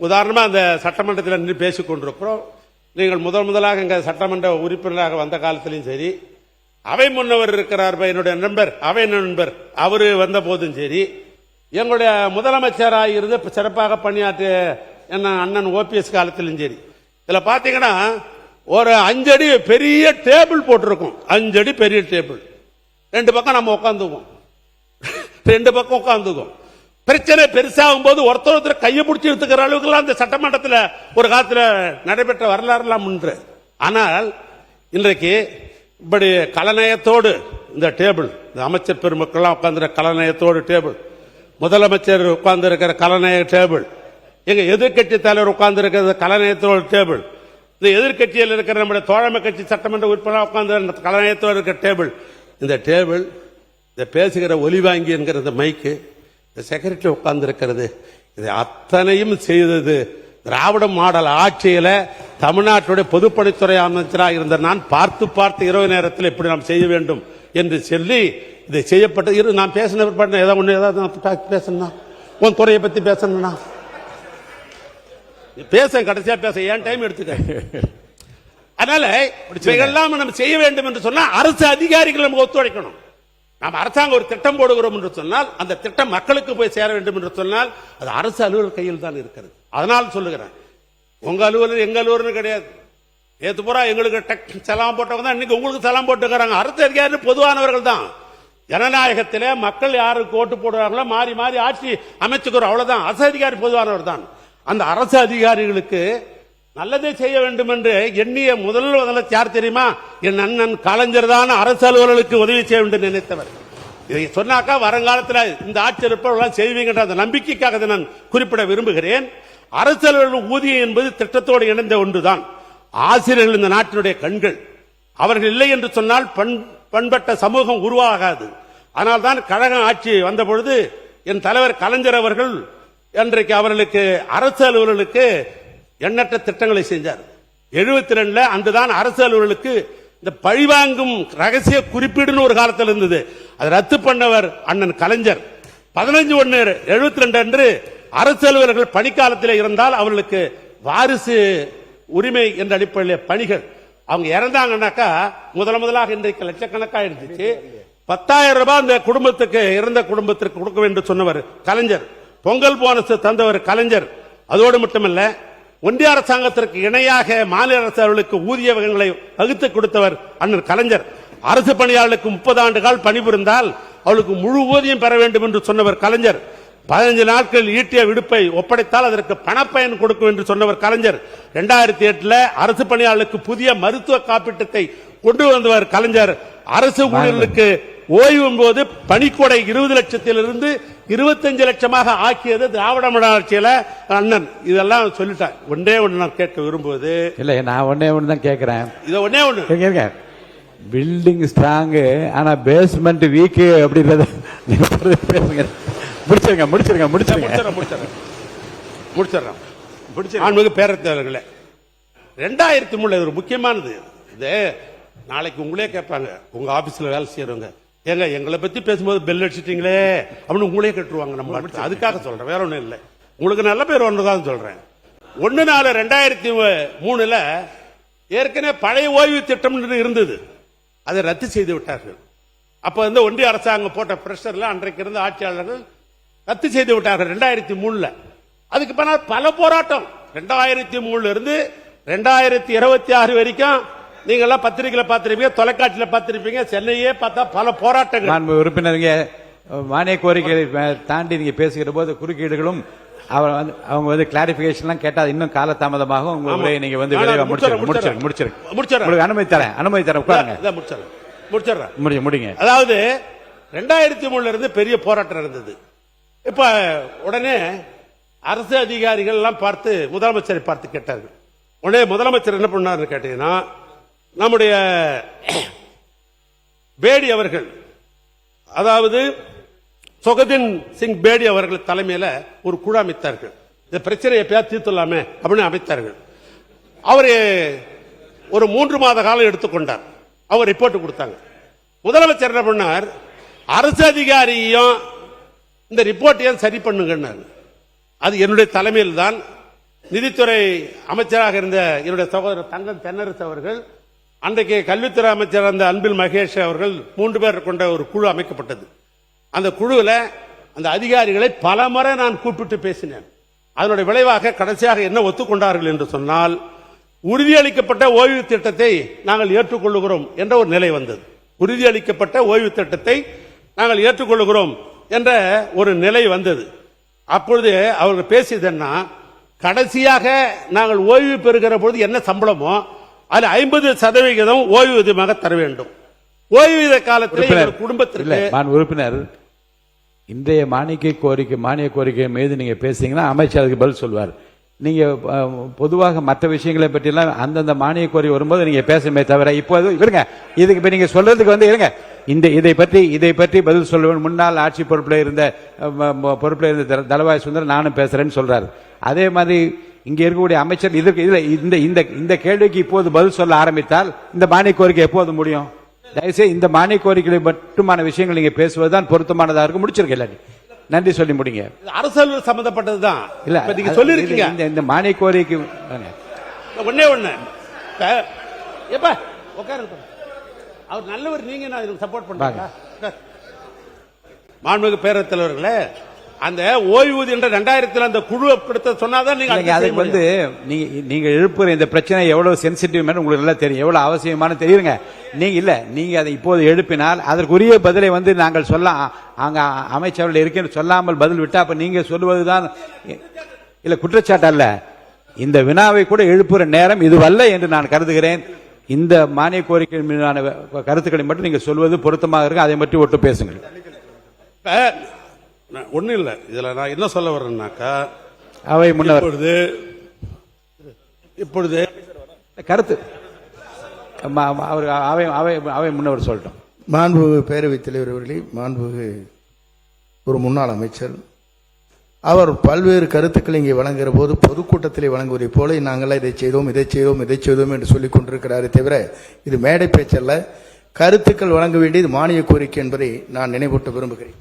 உதாரணமாக அந்த சட்டமன்றத்தில் நின்று பேசிக் கொண்டிருக்கிறோம். நீங்கள் முதலாக எங்கள் சட்டமன்ற உறுப்பினராக வந்த காலத்திலையும் சரி, அவை முன்னவர் இருக்கிறார் என்னுடைய நண்பர், அவை நண்பர், அவரு வந்த போதும் சரி, எங்களுடைய முதலமைச்சராக இருந்து சிறப்பாக பணியாற்றிய என்ன அண்ணன் ஓபிஎஸ் காலத்திலும் சரி, இதில் பார்த்தீங்கன்னா ஒரு 5 அடி பெரிய டேபிள் போட்டிருக்கும். 5 அடி பெரிய டேபிள், 2 பக்கம் நம்ம உட்காந்துக்குவோம், 2 பக்கம் உட்காந்துக்குவோம். பிரச்சனை பெருசாகும் போது ஒருத்தர் கையை பிடிச்சி எடுத்துக்கிற அளவுக்கு அந்த சட்டமன்றத்தில் ஒரு காலத்தில் நடைபெற்ற வரலாறுலாம் உண்டு. ஆனால் இன்றைக்கு இப்படி கலநயத்தோடு இந்த டேபிள், இந்த அமைச்சர் பெருமக்கள்லாம் உட்கார்ந்து கலநயத்தோடு டேபிள், முதலமைச்சர் உட்கார்ந்து இருக்கிற கலநய டேபிள், எங்க எதிர்கட்சி தலைவர் உட்கார்ந்து இருக்கிற கலநயத்தோடு டேபிள், இந்த எதிர்கட்சியில் இருக்கிற நம்முடைய தோழமை கட்சி சட்டமன்ற உறுப்பினர் உட்கார்ந்து கலநயத்தோடு இருக்கிற டேபிள், இந்த டேபிள், இந்த பேசுகிற ஒலிவாங்கி என்கிற மைக்கு, இந்த செக்ரட்டரி உட்கார்ந்து இருக்கிறது, இது அத்தனையும் செய்தது திராவிட மாடல் ஆட்சியில தமிழ்நாட்டுடைய பொதுப்பணித்துறை அமைச்சராக இருந்த நான் பார்த்து இரவு நேரத்தில் எப்படி நாம் செய்ய வேண்டும் என்று சொல்லி இதை செய்யப்பட்ட நான் பேசின ஏதாவது பேசணும்னா உன் துறையை பத்தி பேசணும்னா பேச கடைசியா பேச ஏன் டைம் எடுத்துக்க. அதனால இவைகள்லாம் நம்ம செய்ய வேண்டும் என்று சொன்னா அரசு அதிகாரிகள் நமக்கு ஒத்துழைக்கணும். நாம் அரசாங்கம் ஒரு திட்டம் போடுகிறோம் என்று சொன்னால் அந்த திட்டம் மக்களுக்கு போய் சேர வேண்டும் என்று சொன்னால் அது அரசு அலுவலர் கையில் தான் இருக்கிறது. அதனால் சொல்லுகிறேன், உங்க அலுவலர் எங்க அலுவலர் கிடையாது. நேற்று பூரா எங்களுக்கு சலாம் போட்டவங்க தான் இன்னைக்கு உங்களுக்கு சலாம் போட்டுக்கிறாங்க. அரசு அதிகாரி பொதுவானவர்கள் தான். ஜனநாயகத்திலே மக்கள் யாருக்கு ஓட்டு போடுறாங்களோ மாறி மாறி ஆட்சி அமைச்சுக்கிறோம், அவ்வளவுதான். அரசு அதிகாரி பொதுவானவர் தான். அந்த அரசு அதிகாரிகளுக்கு நல்லதே செய்ய வேண்டும் என்று எண்ணிய முதலமைச்சர் யார் தெரியுமா? என் அண்ணன் கலைஞர் தான் அரசு அலுவலர்களுக்கு உதவி செய்ய வேண்டும் நினைத்தவர். இதை சொன்னாக்கா வருங்காலத்தில் இந்த ஆட்சி இருப்பவர்கள் செய்வீங்கன்ற அந்த நம்பிக்கைக்காக நான் குறிப்பிட விரும்புகிறேன். அரசு அலுவலர்கள் ஊதியம் என்பது திட்டத்தோடு இணைந்த ஒன்றுதான். ஆசிரியர்கள் இந்த நாட்டினுடைய கண்கள். அவர்கள் இல்லை என்று சொன்னால் பண்பட்ட சமூகம் உருவாகாது. அதனால்தான் கழக ஆட்சி வந்த பொழுது என் தலைவர் கலைஞர் அவர்கள் இன்றைக்கு அவர்களுக்கு அரசு அலுவலர்களுக்கு எண்ணற்ற திட்டங்களை செஞ்சார். 72 அங்குதான் அரசு அலுவலர்களுக்கு இந்த பழிவாங்கும் ரகசிய குறிப்பீடுன்னு ஒரு காலத்தில் இருந்தது. அதை ரத்து பண்ணவர் அண்ணன் கலைஞர். 15/1/72 அன்று அரசு அலுவலர்கள் பணிக்காலத்தில் இருந்தால் அவர்களுக்கு வாரிசு உரிமை என்ற அடிப்படையில் பணிகள் அவங்க இறந்தாங்கன்னாக்கா முதலாக இன்றைக்கு லட்சக்கணக்காக இருந்துச்சு. 10,000 ரூபாய் அந்த குடும்பத்துக்கு இறந்த குடும்பத்திற்கு கொடுக்க வேண்டும் சொன்னவர் கலைஞர். பொங்கல் போனஸ் தந்தவர் கலைஞர். அதோடு மட்டுமல்ல, ஒன்றிய அரசாங்கத்திற்கு இணையாக மாநில அரசுகளுக்கு ஊதிய வகைகளை வகுத்து கொடுத்தவர் அண்ணன் கலைஞர். அரசு பணியாளர்களுக்கு 30 ஆண்டுகள் பணிபுரிந்தால் அவளுக்கு முழு ஊதியம் பெற வேண்டும் என்று சொன்னவர் கலைஞர். 15 நாட்கள் ஈட்டிய விடுப்பை ஒப்படைத்தால் அதற்கு பணப்பயன் கொடுக்கும் என்று சொன்னவர் கலைஞர். 2008 அரசு பணியாளர்களுக்கு புதிய மருத்துவ காப்பீட்டத்தை கொண்டு வந்தவர் கலைஞர். அரசு ஊழியர்களுக்கு ஓய்வும் போது பணிக்கொடை 20 லட்சத்திலிருந்து 25 லட்சமாக ஆக்கியது திராவிட மாடல் ஆட்சியில அண்ணன். இதெல்லாம் சொல்லிட்டார். ஒன்றே ஒன்று நான் கேட்க விரும்புவது இல்ல, நான் ஒன்னே ஒன்று தான் கேட்கிறேன். இது ஒன்னே ஒன்று, பில்டிங் ஸ்ட்ராங் ஆனா பேஸ்மெண்ட் வீக் அப்படின்றது முடிச்சிருங்க. பேரத்தவர்களே, 2003 ஒரு முக்கியமானது. இது நாளைக்கு உங்களே கேட்பாங்க, உங்க ஆபீஸ்ல வேலை செய்யறவங்க, ஏங்க எங்களை பத்தி பேசும்போது பெல் அடிச்சிட்டீங்களே அப்படின்னு உங்களே கேட்டுருவாங்க. நம்ம அதுக்காக சொல்றேன், வேற ஒண்ணும் இல்லை. உங்களுக்கு நல்ல பேர் ஒன்றுதான் சொல்றேன். 1/4/2003 ஏற்கனவே பழைய ஓய்வு திட்டம் இருந்தது, அதை ரத்து செய்து விட்டார்கள். அப்ப ஒன்றிய அரசாங்கம் போட்ட பிரஷர்ல அன்றைக்கு இருந்த ஆட்சியாளர்கள் ரத்து செய்து விட்டார்கள் 2003. அதுக்கு பின்னால் பல போராட்டம். 2003 இருந்து 2026 வரைக்கும் நீங்க எல்லாம் பத்திரிகையில பார்த்திருப்பீங்க, தொலைக்காட்சியில பார்த்திருப்பீங்க, சென்னையே பார்த்தா பல போராட்டங்கள். உறுப்பினருங்க மானிய கோரிக்கைகளை தாண்டி நீங்க பேசுகிற போது குறுக்கீடுகளும் அவங்க கிளாரிபிகேஷன் கேட்டா இன்னும் காலதாமதமாகும். உங்களுடைய நீங்க விரைவா முடிச்சிருங்க. அனுமதி தரேன் உட்காருங்க. முடிங்க. அதாவது 2003 இருந்து பெரிய போராட்டம் இருந்தது. இப்ப உடனே அரசு அதிகாரிகள் எல்லாம் பார்த்து முதலமைச்சரை பார்த்து கேட்டார்கள். உடனே முதலமைச்சர் என்ன பண்ணாரு கேட்டீங்கன்னா, நம்முடைய பேடி அவர்கள், அதாவது சொகதின் சிங் பேடி அவர்கள் தலைமையில ஒரு குழு அமைத்தார்கள். இந்த பிரச்சனையை எப்பயாவது தீர்த்துலாமே அப்படின்னு அமைத்தார்கள். அவரு ஒரு 3 மாத காலம் எடுத்துக்கொண்டார். அவர் ரிப்போர்ட் கொடுத்தாங்க. முதலமைச்சர் என்ன பண்ணார், அரசு அதிகாரியும் இந்த ரிப்போர்ட்டையும் சரி பண்ணுங்க. அது என்னுடைய தலைமையில் தான் நிதித்துறை அமைச்சராக இருந்த என்னுடைய சகோதரர் தங்கம் தென்னரசு அவர்கள், அன்றைக்கு கல்வித்துறை அமைச்சர் அந்த அன்பில் மகேஷ் அவர்கள் 3 பேர் கொண்ட ஒரு குழு அமைக்கப்பட்டது. அந்த குழுவில் அந்த அதிகாரிகளை பலமுறை நான் கூப்பிட்டு பேசினேன். அதனுடைய விளைவாக கடைசியாக என்ன ஒத்துக்கொண்டார்கள் என்று சொன்னால், உறுதியளிக்கப்பட்ட ஓய்வு திட்டத்தை நாங்கள் ஏற்றுக்கொள்ளுகிறோம் என்ற ஒரு நிலை வந்தது. உறுதியளிக்கப்பட்ட ஓய்வு திட்டத்தை நாங்கள் ஏற்றுக்கொள்ளுகிறோம் என்ற ஒரு நிலை வந்தது. அப்பொழுது அவர்கள் பேசியதுன்னா, கடைசியாக நாங்கள் ஓய்வு பெறுகிற பொழுது என்ன சம்பளமோ அது 50% ஓய்வூதியமாக தர வேண்டும். ஓய்வூதிய காலத்தில் குடும்பத்திற்கு உறுப்பினர் இன்றைய மானிய கோரிக்கை மீது நீங்க பேசுறீங்கன்னா அமைச்சர் அதுக்கு பதில் சொல்வார். நீங்க பொதுவாக மற்ற விஷயங்களை பற்றி எல்லாம் அந்தந்த மானிய கோரிக்கை வரும்போது நீங்க பேசுமே தவிர இப்போது இருங்க, இதுக்கு இப்ப நீங்க சொல்றதுக்கு வந்து இருங்க, இதை பற்றி பதில் சொல்லுவேன். முன்னாள் ஆட்சி பொறுப்பில் இருந்த தளவாய் சுந்தரம் நானும் பேசுறேன்னு சொல்றாரு. அதே மாதிரி இங்க இருக்கக்கூடிய அமைச்சர் இதுக்கு இந்த கேள்விக்கு இப்போது பதில் சொல்ல ஆரம்பித்தால் இந்த மானிய கோரிக்கை எப்போது முடியும்? தயவுசெய்து இந்த மானிய கோரிக்கை மட்டுமான விஷயங்கள் நீங்க பேசுவதுதான் பொருத்தமானதா இருக்கும். முடிச்சிருக்கல, நன்றி சொல்லி முடிங்க. அரசு சம்பந்தப்பட்டதுதான் இல்ல, நீங்க சொல்லி இருக்கீங்க. இந்த மானிய கோரிக்கை ஒன்னே ஒண்ணு உட்காருங்க, அவர் நல்லவர், நீங்க நான் சப்போர்ட் பண்றீங்க. மாண்புமிகு பேரவைத் தலைவர்களே, அந்த ஓய்வூதியம் என்ற 2000 அந்த குழு கொடுத்த சொன்னாதான் நீங்க அதுக்கு வந்து நீங்க எழுப்புற இந்த பிரச்சனை எவ்வளவு சென்சிட்டிவ் உங்களுக்கு நல்லா தெரியும், எவ்வளவு அவசியமான தெரியுங்க. நீங்க அதை இப்போது எழுப்பினால் அதற்குரிய பதிலை வந்து நாங்கள் சொல்ல அங்க அமைச்சர்கள் இருக்கேன்னு சொல்லாமல் பதில் விட்டா அப்ப நீங்க சொல்லுவதுதான் இல்ல குற்றச்சாட்டு அல்ல. இந்த வினாவை கூட எழுப்புற நேரம் இதுவல்ல என்று நான் கருதுகிறேன். இந்த மானிய கோரிக்கை மீதான கருத்துக்களை மட்டும் நீங்க சொல்வது பொருத்தமாக இருக்கு, அதை மட்டும் ஒட்டு பேசுங்கள். ஒன்னும் இல்ல, இதுல நான் என்ன சொல்ல வர்றேன்னாக்கா, அவை முன்னர் இப்பொழுது கருத்து அவை முன்னவர் சொல்லட்டும். மாண்புமிகு பேரவைத் தலைவர் அவர்களே, மாண்புமிகு ஒரு முன்னாள் அமைச்சர், அவர் பல்வேறு கருத்துக்களை இங்கே வழங்குகிற போது பொதுக்கூட்டத்திலே வழங்குவதை போல நாங்கள் இதை செய்தோம் என்று சொல்லிக் கொண்டிருக்கிறாரே தவிர இது மேடை பேச்சல்ல. கருத்துக்கள் வழங்க வேண்டியது மானிய கோரிக்கை என்பதை நான் நினைவூட்ட விரும்புகிறேன்.